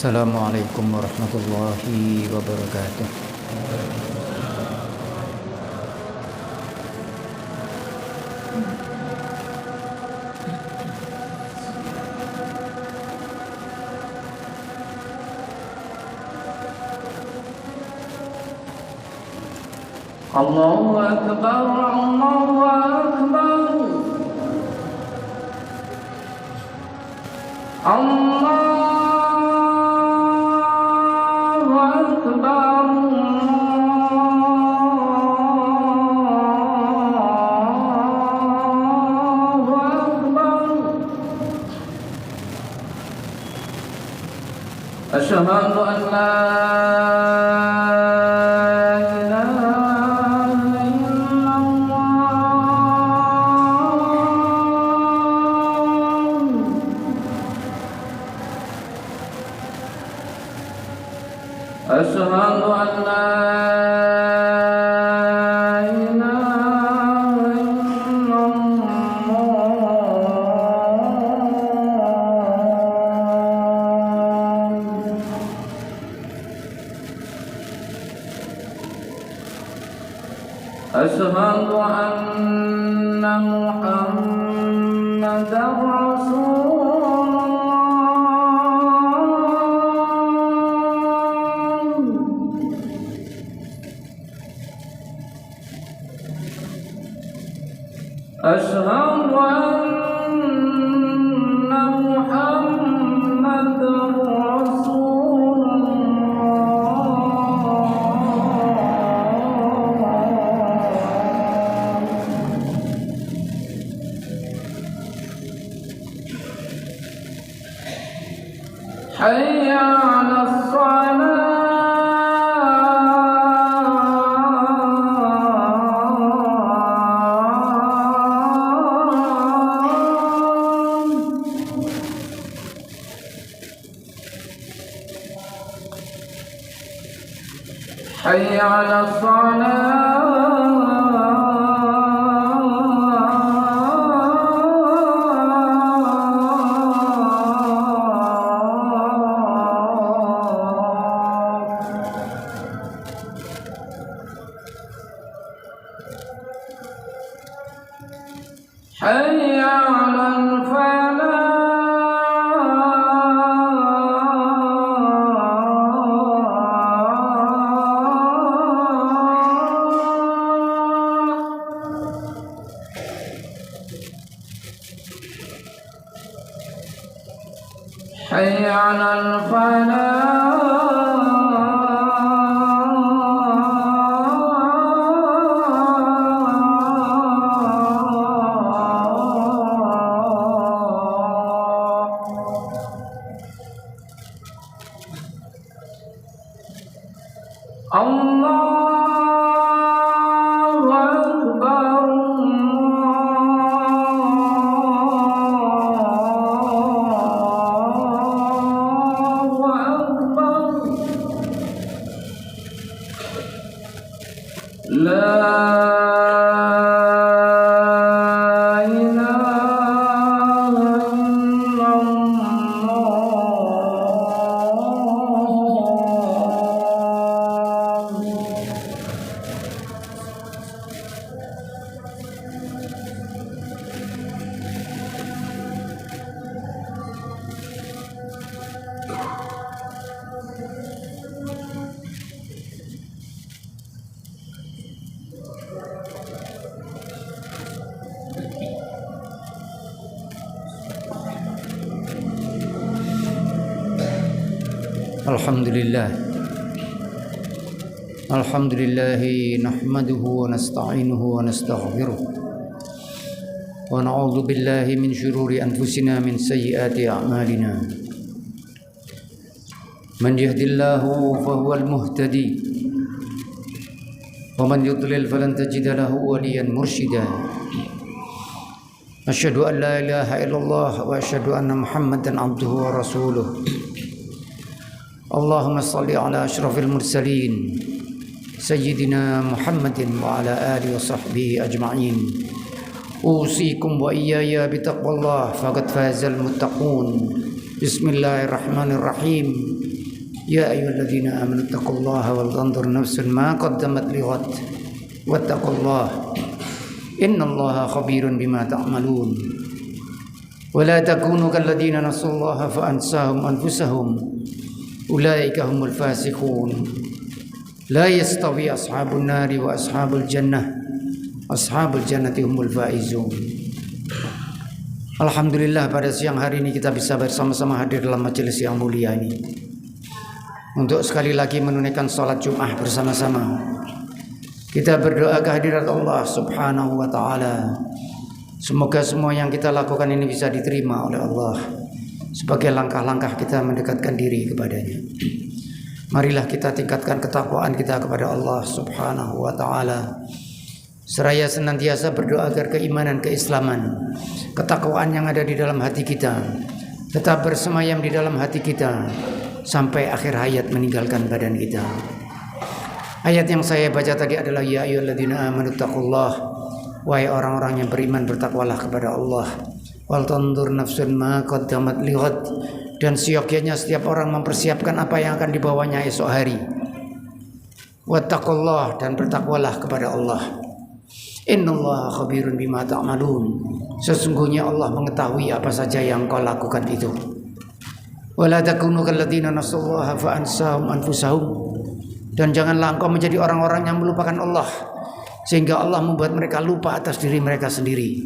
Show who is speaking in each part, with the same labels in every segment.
Speaker 1: Assalamualaikum warahmatullahi wabarakatuh.
Speaker 2: Allahu Akbar, Allahu Akbar, Allahu Akbar, Allahu Akbar. Asyhadu an la أشهد أن لا إله إلا الله أشهد أن محمدا رسول أشهد أن محمدا رسول الله حي على الصلاة حي على الصلاة حي على الفلاح حي على الفلاح الله أكبر الله أكبر لا إله إلا
Speaker 1: Alhamdulillah. Alhamdulillah nahmaduhu wa nasta'inuhu wa nastaghfiruh wa na'udzu billahi min syururi anfusina min sayyiati a'malina. Man yahdihillahu fahuwal muhtadi wa man yudlil falan tajida lahu waliyan mursyida. Asyhadu an la ilaha illallah wa asyhadu anna Muhammadan abduhu wa rasuluh. Allahumma salli ala asyrafil mursalin Sayyidina Muhammadin wa ala alihi wa sahbihi ajma'in. Usikum wa iyaya bitaqwallah faqad fazal muttaqun. Bismillahirrahmanirrahim. يا أيها الذين آمنوا اتقوا الله ولتنظر نفس ما قدمت لغد واتقوا الله إن الله خبير بما تعملون ولا تكونوا كالذين نسوا الله فأنساهم أنفسهم أولئك هم الفاسقون لا يستوي أصحاب النار وأصحاب الجنة أصحاب الجنة هم الفائزون. Alhamdulillah, pada siang hari ini kita bisa bersama-sama hadir dalam majelis yang mulia ini untuk sekali lagi menunaikan salat Jumat bersama-sama. Kita berdoa kehadirat Allah Subhanahu wa taala. Semoga semua yang kita lakukan ini bisa diterima oleh Allah sebagai langkah-langkah kita mendekatkan diri kepadanya. Marilah kita tingkatkan ketakwaan kita kepada Allah Subhanahu wa taala. Seraya senantiasa berdoa agar keimanan, keislaman, ketakwaan yang ada di dalam hati kita tetap bersemayam di dalam hati kita sampai akhir hayat meninggalkan badan kita. Ayat yang saya baca tadi adalah ya ayyuhalladzina amanu taqullah, wahai orang-orang yang beriman bertakwalah kepada Allah. Wal tanzur nafsun ma qaddamat lighad, dan seyogyanya setiap orang mempersiapkan apa yang akan dibawanya esok hari. Wattaqullah, dan bertakwalah kepada Allah. Innallaha khabirun bima ta'malun, sesungguhnya Allah mengetahui apa saja yang kau lakukan itu. Wala takunu kalladzina nasallaha fa ansahum anfusahum, dan janganlah engkau menjadi orang-orang yang melupakan Allah sehingga Allah membuat mereka lupa atas diri mereka sendiri.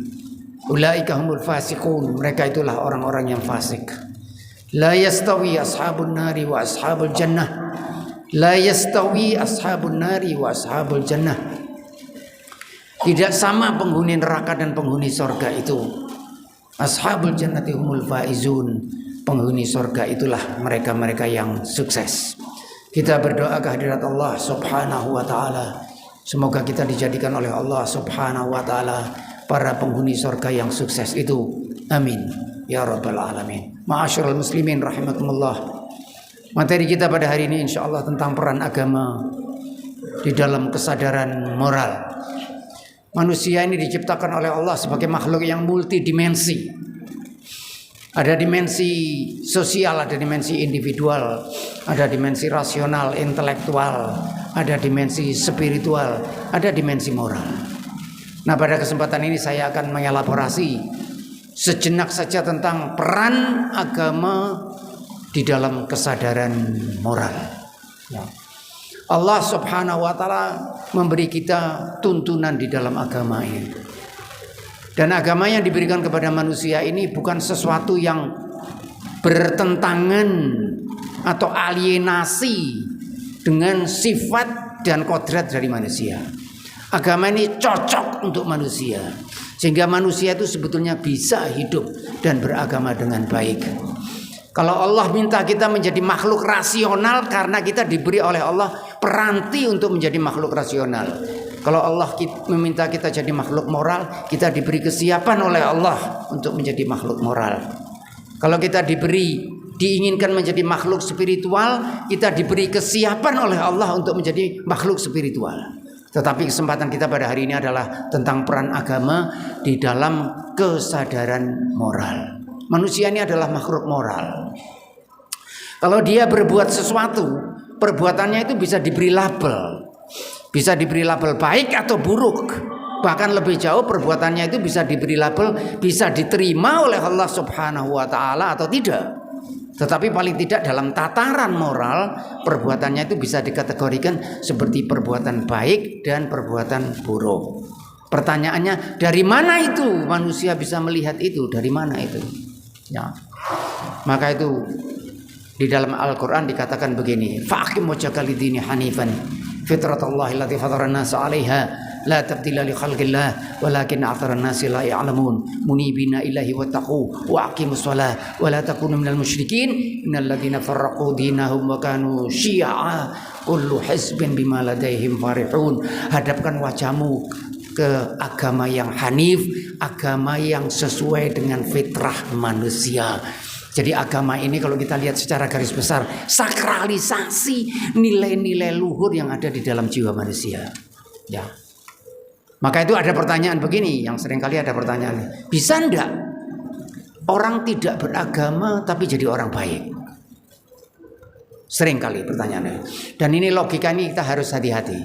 Speaker 1: Ulaika humul fasiqun, mereka itulah orang-orang yang fasik. La yastawi ashabun nari wa ashabul jannah, la yastawi ashabun nari wa ashabul jannah. Tidak sama penghuni neraka dan penghuni sorga itu. Ashabul jannati humul faizun, penghuni sorga itulah mereka-mereka yang sukses. Kita berdoa kehadirat Allah Subhanahu wa taala, semoga kita dijadikan oleh Allah Subhanahu wa taala para penghuni sorga yang sukses itu. Amin ya rabbal alamin. Ma'asyiral muslimin rahimakumullah. Materi kita pada hari ini insyaallah tentang peran agama di dalam kesadaran moral. Manusia ini diciptakan oleh Allah sebagai makhluk yang multidimensi. Ada dimensi sosial, ada dimensi individual, ada dimensi rasional, intelektual, ada dimensi spiritual, ada dimensi moral. Nah, pada kesempatan ini saya akan mengelaborasi sejenak saja tentang peran agama di dalam kesadaran moral. Ya. Allah Subhanahu wa taala memberi kita tuntunan di dalam agama ini. Dan agama yang diberikan kepada manusia ini bukan sesuatu yang bertentangan atau alienasi dengan sifat dan kodrat dari manusia. Agama ini cocok untuk manusia, sehingga manusia itu sebetulnya bisa hidup dan beragama dengan baik. Kalau Allah minta kita menjadi makhluk rasional karena kita diberi oleh Allah peranti untuk menjadi makhluk rasional. Kalau Allah meminta kita jadi makhluk moral, kita diberi kesiapan oleh Allah untuk menjadi makhluk moral. Kalau kita diinginkan menjadi makhluk spiritual, kita diberi kesiapan oleh Allah untuk menjadi makhluk spiritual. Tetapi kesempatan kita pada hari ini adalah tentang peran agama di dalam kesadaran moral. Manusia ini adalah makhluk moral. Kalau dia berbuat sesuatu, perbuatannya itu bisa diberi label. Bisa diberi label baik atau buruk. Bahkan lebih jauh, perbuatannya itu bisa diberi label, bisa diterima oleh Allah Subhanahu wa taala atau tidak. Tetapi paling tidak dalam tataran moral, perbuatannya itu bisa dikategorikan seperti perbuatan baik dan perbuatan buruk. Pertanyaannya, dari mana itu manusia bisa melihat itu? Dari mana itu? Ya. Maka itu di dalam Al-Quran dikatakan begini, fa'aqim wajhaka lidini hanifan fitratallahi allati fatharan nasa 'alaiha la tabdila li khalqillah walakin aktharan nasi la ya'lamun munibina ilahi wattaqu wa aqimus shalah wa la takunu minal musyrikin innal ladzina farraqu dinahum wa kanu syi'a kullu hizbin bima ladaihim farihun. Hadapkan wajahmu ke agama yang hanif, agama yang sesuai dengan fitrah manusia. Jadi agama ini kalau kita lihat secara garis besar, sakralisasi nilai-nilai luhur yang ada di dalam jiwa manusia. Ya. Maka itu ada pertanyaan begini, yang seringkali ada pertanyaan, bisa enggak orang tidak beragama tapi jadi orang baik? Sering kali pertanyaannya. Dan ini logika ini kita harus hati-hati.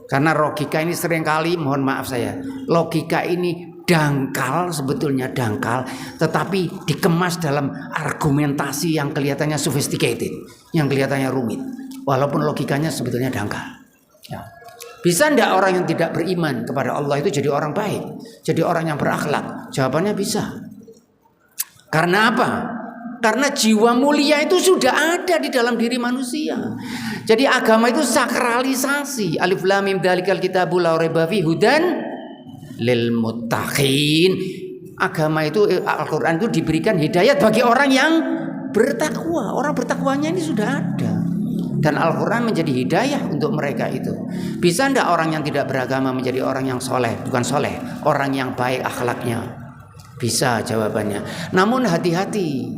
Speaker 1: Karena logika ini sering kali, mohon maaf saya, logika ini dangkal, sebetulnya dangkal, tetapi dikemas dalam argumentasi yang kelihatannya sophisticated, yang kelihatannya rumit. Walaupun logikanya sebetulnya dangkal. Ya. Bisa enggak orang yang tidak beriman kepada Allah itu jadi orang baik, jadi orang yang berakhlak? Jawabannya bisa. Karena apa? Karena jiwa mulia itu sudah ada di dalam diri manusia. Jadi agama itu sakralisasi. Alif lam mim dzalikal kitabul la raiba fihi hudan lil muttaqin. Agama itu, Al-Qur'an itu diberikan hidayat bagi orang yang bertakwa. Orang bertakwanya ini sudah ada. Dan Al-Quran menjadi hidayah untuk mereka itu. Bisa enggak orang yang tidak beragama menjadi orang yang soleh? Bukan soleh, orang yang baik akhlaknya. Bisa jawabannya. Namun hati-hati,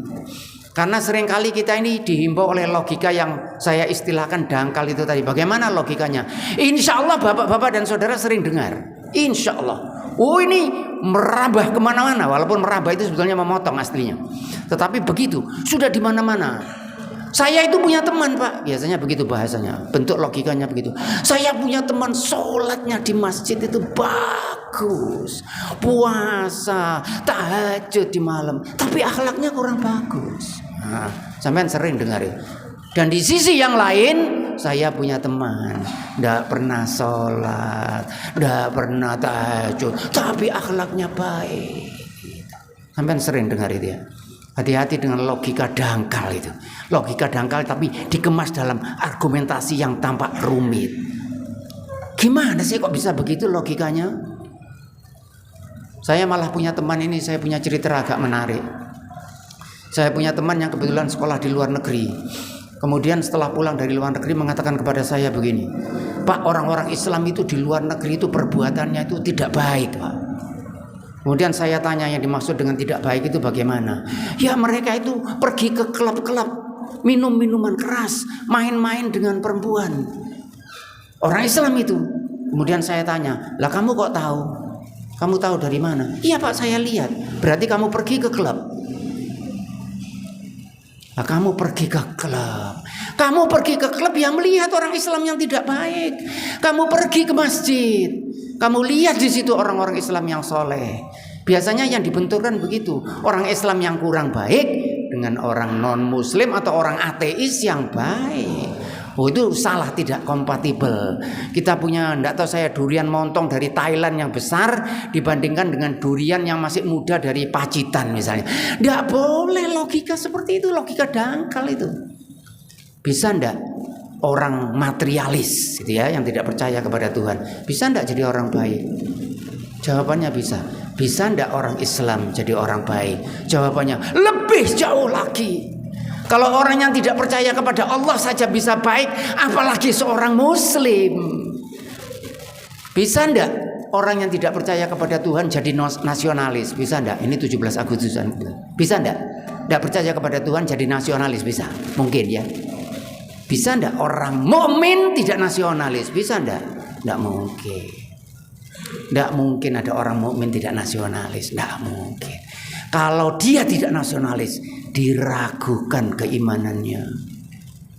Speaker 1: karena seringkali kita ini dihimbau oleh logika yang saya istilahkan dangkal itu tadi. Bagaimana logikanya? Insya Allah bapak-bapak dan saudara sering dengar. Insya Allah. Oh, ini merambah kemana-mana. Walaupun merambah itu sebetulnya memotong aslinya. Tetapi begitu, sudah di mana-mana. Saya itu punya teman, Pak. Biasanya begitu bahasanya. Bentuk logikanya begitu. Saya punya teman, sholatnya di masjid itu bagus, puasa, tahajud di malam, tapi akhlaknya kurang bagus. Nah, sampean sering dengar itu. Dan di sisi yang lain, saya punya teman, tidak pernah sholat, tidak pernah tahajud, tapi akhlaknya baik. Sampean sering dengar itu ya. Hati-hati dengan logika dangkal itu. Logika dangkal tapi dikemas dalam argumentasi yang tampak rumit. Gimana sih kok bisa begitu logikanya? Saya malah punya teman ini, saya punya cerita agak menarik. Saya punya teman yang kebetulan sekolah di luar negeri. Kemudian setelah pulang dari luar negeri mengatakan kepada saya begini, Pak, orang-orang Islam itu di luar negeri itu perbuatannya itu tidak baik, Pak. Kemudian saya tanya yang dimaksud dengan tidak baik itu bagaimana? Ya mereka itu pergi ke klub-klub, minum minuman keras, main-main dengan perempuan. Orang Islam itu. Kemudian saya tanya, lah kamu kok tahu? Kamu tahu dari mana? Iya Pak, saya lihat. Berarti kamu pergi ke klub. Lah kamu pergi ke klub. Kamu pergi ke klub yang melihat orang Islam yang tidak baik. Kamu pergi ke masjid. Kamu lihat di situ orang-orang Islam yang soleh. Biasanya yang dibenturkan begitu. Orang Islam yang kurang baik dengan orang non-muslim atau orang ateis yang baik. Oh, itu salah, tidak kompatibel. Kita punya, enggak tahu saya, durian montong dari Thailand yang besar dibandingkan dengan durian yang masih muda dari Pacitan misalnya. Enggak boleh logika seperti itu, logika dangkal itu. Bisa enggak orang materialis gitu ya, yang tidak percaya kepada Tuhan, bisa enggak jadi orang baik? Jawabannya bisa. Bisa enggak orang Islam jadi orang baik? Jawabannya lebih jauh lagi. Kalau orang yang tidak percaya kepada Allah saja bisa baik, apalagi seorang muslim. Bisa enggak orang yang tidak percaya kepada Tuhan jadi nasionalis? Bisa enggak? Ini 17 Agustusan. Bisa enggak? Enggak percaya kepada Tuhan jadi nasionalis? Bisa. Mungkin ya. Bisa enggak orang mukmin tidak nasionalis? Bisa enggak? Enggak mungkin. Enggak mungkin ada orang mukmin tidak nasionalis. Enggak mungkin. Kalau dia tidak nasionalis, diragukan keimanannya.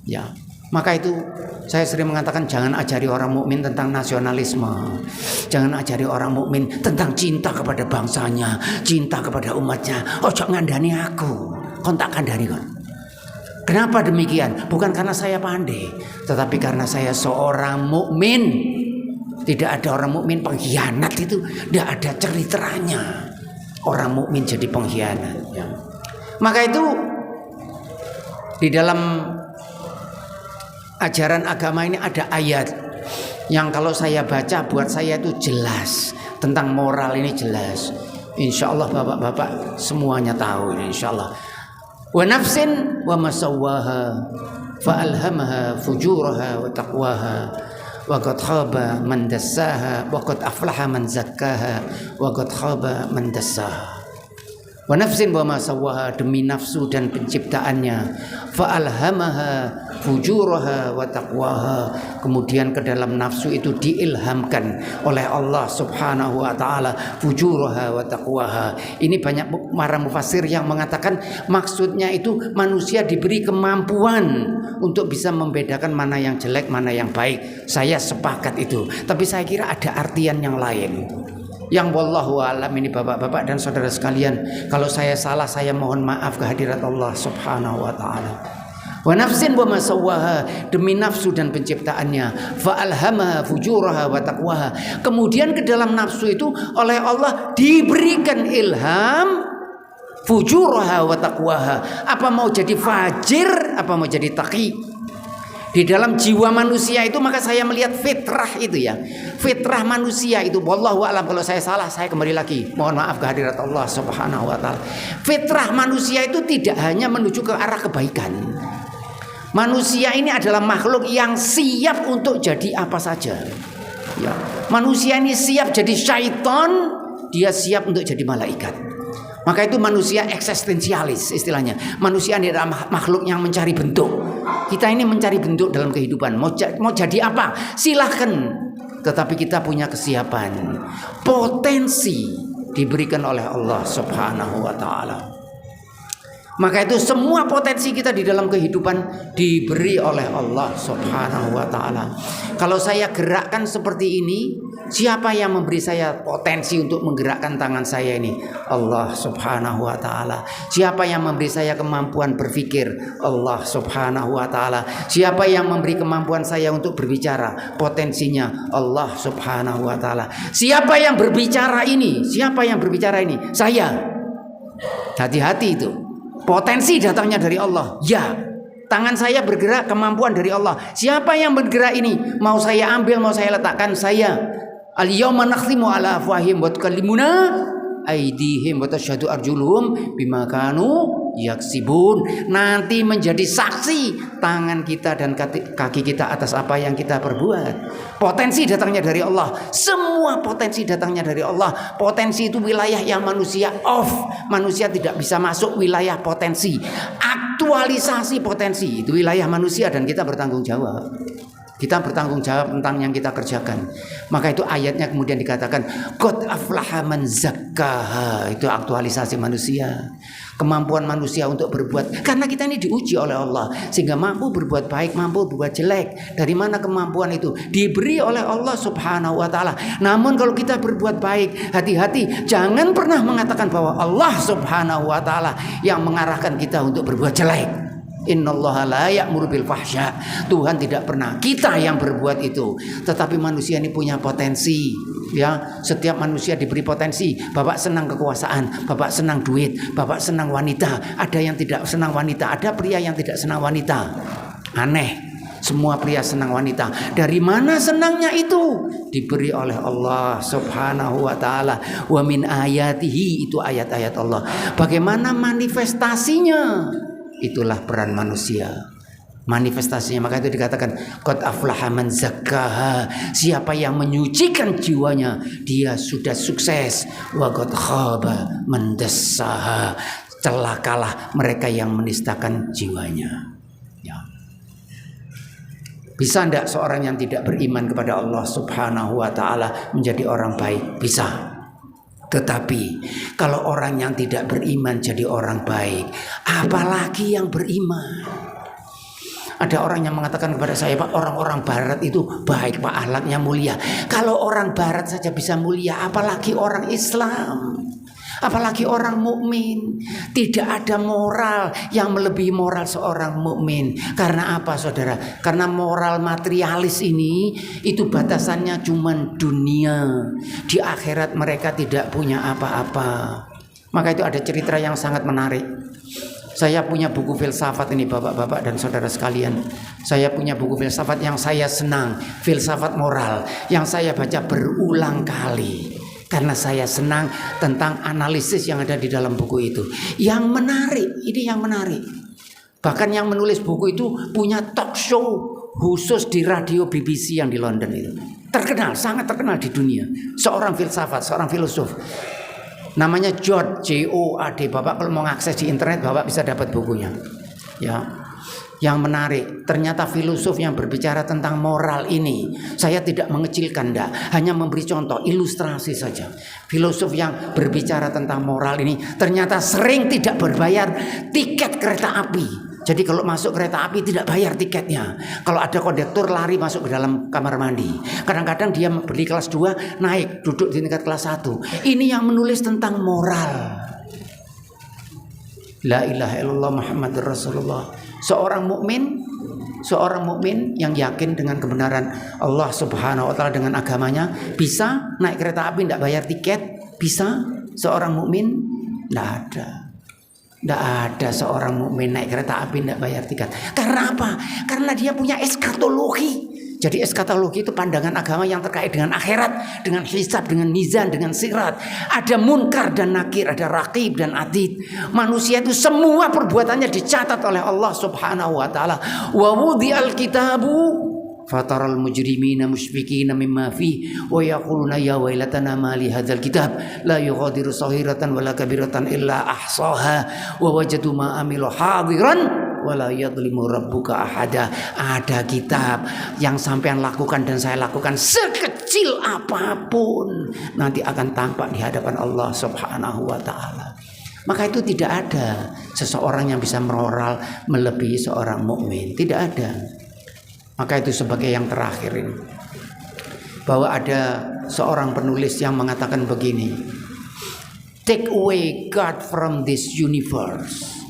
Speaker 1: Ya. Maka itu saya sering mengatakan jangan ajari orang mukmin tentang nasionalisme. Jangan ajari orang mukmin tentang cinta kepada bangsanya, cinta kepada umatnya. Ojo ngandani aku. Kontak kandani kon. Kenapa demikian? Bukan karena saya pandai, tetapi karena saya seorang mukmin. Tidak ada orang mukmin pengkhianat itu, tidak ada ceritanya. Orang mukmin jadi pengkhianat. Ya. Maka itu di dalam ajaran agama ini ada ayat yang kalau saya baca buat saya itu jelas tentang moral ini jelas. Insya Allah bapak-bapak semuanya tahu ini insya Allah. Wa nafsin wa masawwaha fa alhamaha fujuraha wa taqwaha wa qad khaba man dassaha wa qad aflaha man zakkaha wa qad khaba man dassaha. Wa nafsin wa ma sawwaha, demi nafsu dan penciptaannya. Fa alhamaha fujuraha wa taqwaha, kemudian ke dalam nafsu itu diilhamkan oleh Allah Subhanahu wa taala fujuraha wa taqwaha. Ini banyak para mufassir yang mengatakan maksudnya itu manusia diberi kemampuan untuk bisa membedakan mana yang jelek, mana yang baik. Saya sepakat itu, tapi saya kira ada artian yang lain. Yang wallahu alam ini bapak-bapak dan saudara sekalian, kalau saya salah saya mohon maaf kehadirat Allah Subhanahu wa taala. Wa nafsin wa ma sawwaha, demi nafsu dan penciptaannya. Fa alhamaha fujuraha wa taqwaha, kemudian ke dalam nafsu itu oleh Allah diberikan ilham fujuraha wa taqwaha, apa mau jadi fajir, apa mau jadi taqi. Di dalam jiwa manusia itu, maka saya melihat fitrah itu ya, fitrah manusia itu, wallahu a'lam, kalau saya salah saya kembali lagi mohon maaf kehadirat Allah Subhanahu wa taala. Fitrah manusia itu tidak hanya menuju ke arah kebaikan. Manusia ini adalah makhluk yang siap untuk jadi apa saja ya. Manusia ini siap jadi syaitan, dia siap untuk jadi malaikat. Maka itu manusia eksistensialis istilahnya. Manusia ini adalah makhluk yang mencari bentuk. Kita ini mencari bentuk dalam kehidupan. Mau jadi apa? Silahkan. Tetapi kita punya kesiapan. Potensi diberikan oleh Allah Subhanahu wa ta'ala. Maka itu semua potensi kita di dalam kehidupan diberi oleh Allah Subhanahu wa ta'ala. Kalau saya gerakkan seperti ini, siapa yang memberi saya potensi untuk menggerakkan tangan saya ini? Allah Subhanahu wa ta'ala. Siapa yang memberi saya kemampuan berpikir? Allah Subhanahu wa ta'ala. Siapa yang memberi kemampuan saya untuk berbicara? Potensinya Allah Subhanahu wa ta'ala. Siapa yang berbicara ini? Siapa yang berbicara ini? Saya. Hati-hati itu. Potensi datangnya dari Allah. Ya, tangan saya bergerak, kemampuan dari Allah. Siapa yang bergerak ini? Mau saya ambil, mau saya letakkan, saya. Al-yawma nakhtimu ala afwahihim wa tukallimuna aydihim wa tashhadu arjuluhum bima kanu yaksibun. Nanti menjadi saksi tangan kita dan kaki kita atas apa yang kita perbuat. Potensi datangnya dari Allah. Semua potensi datangnya dari Allah. Potensi itu wilayah yang manusia off. Manusia tidak bisa masuk wilayah potensi. Aktualisasi potensi itu wilayah manusia dan kita bertanggung jawab. Kita bertanggung jawab tentang yang kita kerjakan. Maka itu ayatnya kemudian dikatakan qad aflaha man zakkaha. Itu aktualisasi manusia. Kemampuan manusia untuk berbuat. Karena kita ini diuji oleh Allah. Sehingga mampu berbuat baik, mampu berbuat jelek. Dari mana kemampuan itu? Diberi oleh Allah Subhanahu wa ta'ala. Namun kalau kita berbuat baik, hati-hati. Jangan pernah mengatakan bahwa Allah Subhanahu wa ta'ala yang mengarahkan kita untuk berbuat jelek. Innallaha la ya'muru bil fahsya. Tuhan tidak pernah, kita yang berbuat itu. Tetapi manusia ini punya potensi ya. Setiap manusia diberi potensi. Bapak senang kekuasaan, bapak senang duit, bapak senang wanita. Ada yang tidak senang wanita, ada pria yang tidak senang wanita. Aneh. Semua pria senang wanita. Dari mana senangnya itu? Diberi oleh Allah Subhanahu wa ta'ala. Wa min ayatihi, itu ayat-ayat Allah. Bagaimana manifestasinya? Itulah peran manusia, manifestasinya. Maka itu dikatakan qad aflaha man zakkaha. Siapa yang menyucikan jiwanya, dia sudah sukses. Wa qad khaba man dassaha. Celakalah mereka yang menistakan jiwanya ya. Bisa enggak seorang yang tidak beriman kepada Allah Subhanahu wa ta'ala menjadi orang baik? Bisa. Tetapi kalau orang yang tidak beriman jadi orang baik, apalagi yang beriman. Ada orang yang mengatakan kepada saya, Pak, orang-orang barat itu baik, Pak, akhlaknya mulia. Kalau orang barat saja bisa mulia, apalagi orang Islam, apalagi orang mukmin. Tidak ada moral yang melebihi moral seorang mukmin. Karena apa, saudara? Karena moral materialis ini itu batasannya cuma dunia. Di akhirat mereka tidak punya apa-apa. Maka itu ada cerita yang sangat menarik. Saya punya buku filsafat ini, bapak-bapak dan saudara sekalian. Saya punya buku filsafat yang saya senang, filsafat moral, yang saya baca berulang kali. Karena saya senang tentang analisis yang ada di dalam buku itu. Yang menarik, ini yang menarik. Bahkan yang menulis buku itu punya talk show khusus di radio BBC yang di London itu. Terkenal, sangat terkenal di dunia. Seorang filsafat, seorang filosof. Namanya JOD, JOAD. Bapak kalau mau akses di internet, Bapak bisa dapat bukunya. Ya. Yang menarik, ternyata filosof yang berbicara tentang moral ini, saya tidak mengecilkan, hanya memberi contoh, ilustrasi saja. Filosof yang berbicara tentang moral ini ternyata sering tidak berbayar tiket kereta api. Jadi kalau masuk kereta api tidak bayar tiketnya. Kalau ada kondektur lari masuk ke dalam kamar mandi. Kadang-kadang dia beli kelas 2 naik duduk di tingkat kelas 1. Ini yang menulis tentang moral. La ilaha illallah Muhammadur Rasulullah. Seorang mukmin yang yakin dengan kebenaran Allah Subhanahu wa taala dengan agamanya bisa naik kereta api tidak bayar tiket? Bisa? Seorang mukmin? Tidak ada seorang mukmin naik kereta api tidak bayar tiket. Karena apa? Karena dia punya eskatologi. Jadi eskatologi itu pandangan agama yang terkait dengan akhirat, dengan hisab, dengan mizan, dengan sirat. Ada munkar dan nakir, ada raqib dan atid. Manusia itu semua perbuatannya dicatat oleh Allah Subhanahu wa taala. Wa wudhi'al kitabu fataral mujrimina mushfiqina mimma fi wa yaquluna ya wailatana ma li hadzal kitab la yughadiru saghiratan wala kabiratan illa ahsaha wa wajadu ma amilu hadiran wala yadlimu rabbuka ahada. Ada kitab yang sampean lakukan dan saya lakukan sekecil apapun nanti akan tampak di hadapan Allah Subhanahu wa taala. Maka itu tidak ada seseorang yang bisa moral melebihi seorang mukmin, tidak ada. Maka itu sebagai yang terakhir ini, bahwa ada seorang penulis yang mengatakan begini, take away God from this universe.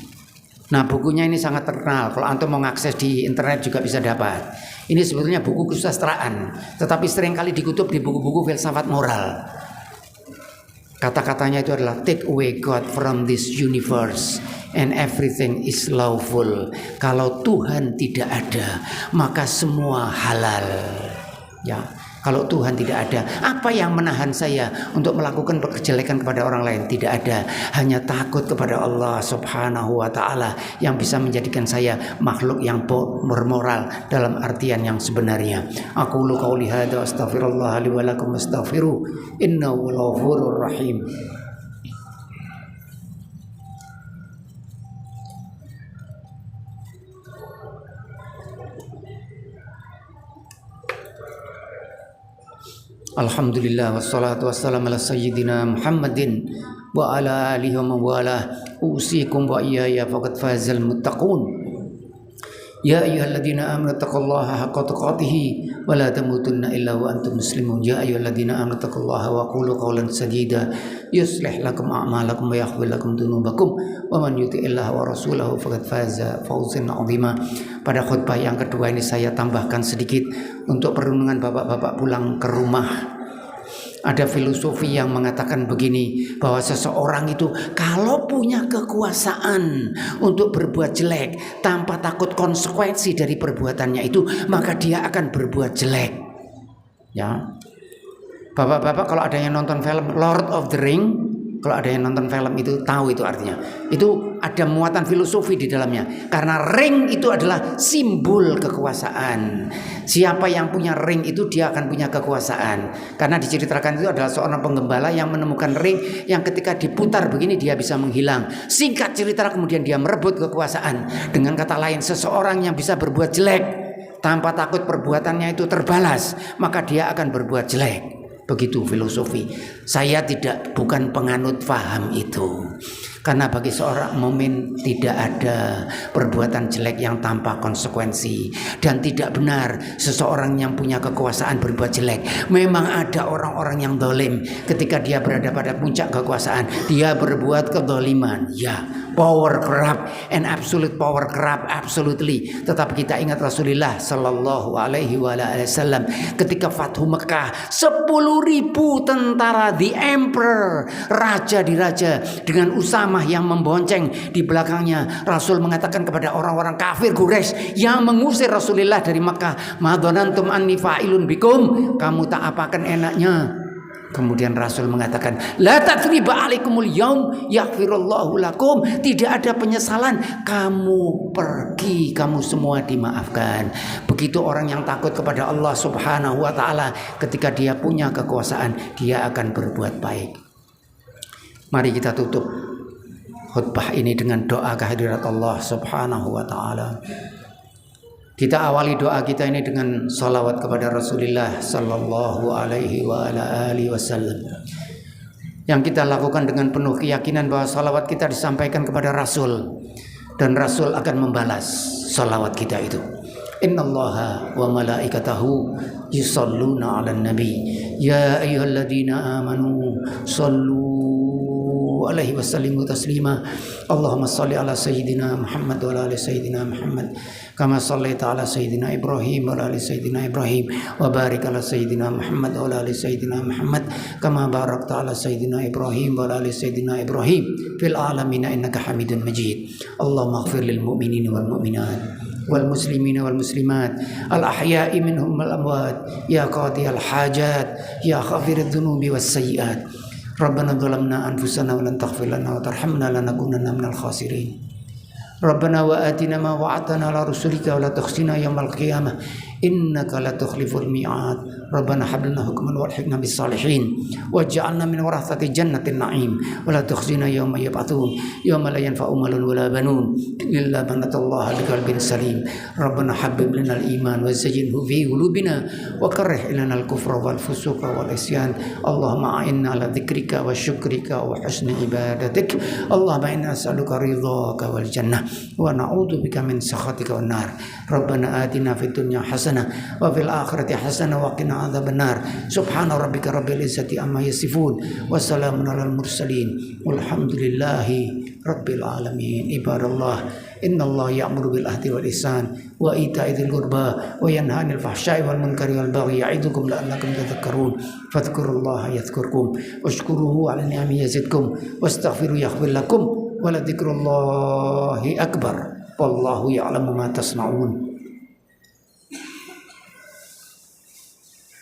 Speaker 1: Nah, bukunya ini sangat terkenal. Kalau antum mau mengakses di internet juga bisa dapat. Ini sebetulnya buku kesusastraan, tetapi seringkali dikutip di buku-buku filsafat moral. Kata-katanya itu adalah take away God from this universe and everything is lawful. Kalau Tuhan tidak ada, maka semua halal. Ya. Kalau Tuhan tidak ada, apa yang menahan saya untuk melakukan kejelekan kepada orang lain? Tidak ada, hanya takut kepada Allah Subhanahu wa taala yang bisa menjadikan saya makhluk yang bermoral dalam artian yang sebenarnya. Aqulu qauli hadza astaghfirullah li wa lakum astaghfiru innahu ghafurur rahim. Alhamdulillah wassalatu wassalamu ala sayyidina Muhammadin wa ala alihi wa mawalah. Usikum wa iyaya faqad fazal muttaqun. Ya ayyuhalladzina amanu taqullaha haqqa tuqatih wa la tamutunna illa wa antum muslimun. Ya ayyuhalladzina amanu taqullaha wa qulu qawlan sadida yuslih lakum a'malakum wa yaghfir lakum dzunubakum wa man yuti'illah wa rasulahu faqad faza fawzan 'azima. Pada khutbah yang kedua ini saya tambahkan sedikit untuk perenungan bapak-bapak pulang ke rumah. Ada filosofi yang mengatakan begini, bahwa seseorang itu kalau punya kekuasaan untuk berbuat jelek tanpa takut konsekuensi dari perbuatannya itu, maka dia akan berbuat jelek. Ya, bapak-bapak kalau ada yang nonton film Lord of the Ring, kalau ada yang nonton film itu tahu itu artinya. Itu ada muatan filosofi di dalamnya. Karena ring itu adalah simbol kekuasaan. Siapa yang punya ring itu dia akan punya kekuasaan. Karena diceritakan itu adalah seorang penggembala yang menemukan ring yang ketika diputar begini dia bisa menghilang. Singkat cerita kemudian dia merebut kekuasaan. Dengan kata lain, seseorang yang bisa berbuat jelek tanpa takut perbuatannya itu terbalas, maka dia akan berbuat jelek. Begitu filosofi. Saya bukan penganut faham itu. Karena bagi seorang mukmin tidak ada perbuatan jelek yang tanpa konsekuensi. Dan tidak benar seseorang yang punya kekuasaan berbuat jelek. Memang ada orang-orang yang zalim ketika dia berada pada puncak kekuasaan, dia berbuat kezaliman. Ya, power grab and absolute power grab, absolutely. Tetapi kita ingat Rasulullah Sallallahu Alaihi Wasallam ketika Fathu Mekah, 10.000 tentara, the emperor, raja diraja dengan Usamah yang membonceng di belakangnya. Rasul mengatakan kepada orang-orang kafir Quraisy yang mengusir Rasulullah dari Mekah, madhanantum anni fa'ilun bikum, kamu tak apakan enaknya. Kemudian Rasul mengatakan, la tathriba alaikumul yaum yaghfirullahu lakum, tidak ada penyesalan, kamu pergi, kamu semua dimaafkan. Begitu orang yang takut kepada Allah Subhanahu wa taala, ketika dia punya kekuasaan dia akan berbuat baik. Mari kita tutup khutbah ini dengan doa kehadirat Allah Subhanahu wa ta'ala. Kita awali doa kita ini dengan salawat kepada Rasulullah sallallahu alaihi wa ala alihi wasallam. Yang kita lakukan dengan penuh keyakinan bahwa salawat kita disampaikan kepada Rasul, dan Rasul akan membalas salawat kita itu. Innallaha wa malaikatahu yusalluna 'alan nabi ya ayyuhalladzina amanu sallu alaihi wasallimu taslima. Allahumma salli ala sayyidina Muhammad wa ala ali sayyidina Muhammad kama sallaita ala sayyidina Ibrahim wa ala ali sayyidina Ibrahim wa barik ala sayyidina Muhammad wa ala ali sayyidina Muhammad kama barakta ala sayyidina Ibrahim wa ala ali sayyidina Ibrahim fil alamin innaka Hamidun Majid. Allahumma ighfir lil mu'minina wal mu'minat wal muslimina wal muslimat al ahya'i minhum wal amwat ya qadiyal hajat ya ghafiridz dzunubi was sayyi'at. Rabbana zalamna anfusana wa lan taghfir lana wa tarhamna lanakunanna minal khasirin. Rabbana wa atina ma wa'adtana ala rusulika wa la tukhzina yawmal qiyamah innaka la tukhliful mi'ad. Rabbana hab lana hukman wa alhiqna bis salihin waj'alna min warathati jannatin na'im wa la tukhzina yawma yub'atsun yawma la yanfa'u malun wa la banun illa man atallaha biqalbin salim. Rabbana habbib lana al-iman wa zayyinhu fi qulubina wa karrih ilana al-kufra wal fusuqa wal isyan. Allahumma a'inna ala dzikrika wa syukrika wa husni ibadatik. Allahumma inna nas'aluka ridhaka wal jannah wa na'udzu bika min sakhatika wan nar. Rabbana atina fid dunya hasanah wa fil akhirati hasanah wa qina adzabannar. Subhana rabbika rabbil izzati amma yasifun wa salamun alal mursalin walhamdulillahi rabbil alamin. Ibadallah, innallaha ya'muru bil ahdi wal ihsan wa ita'i dzil qurba wa yanha 'anil fahsya'i wal munkari wal baghi ya'idukum la'allakum tadhakkarun. Fadhkurullaha yadhkurkum washkuruhu 'ala ni'amihi yazidkum wastaghfiru yaghfir lakum wa la dzikrullahi akbar wallahu ya'lamu ma tasna'un.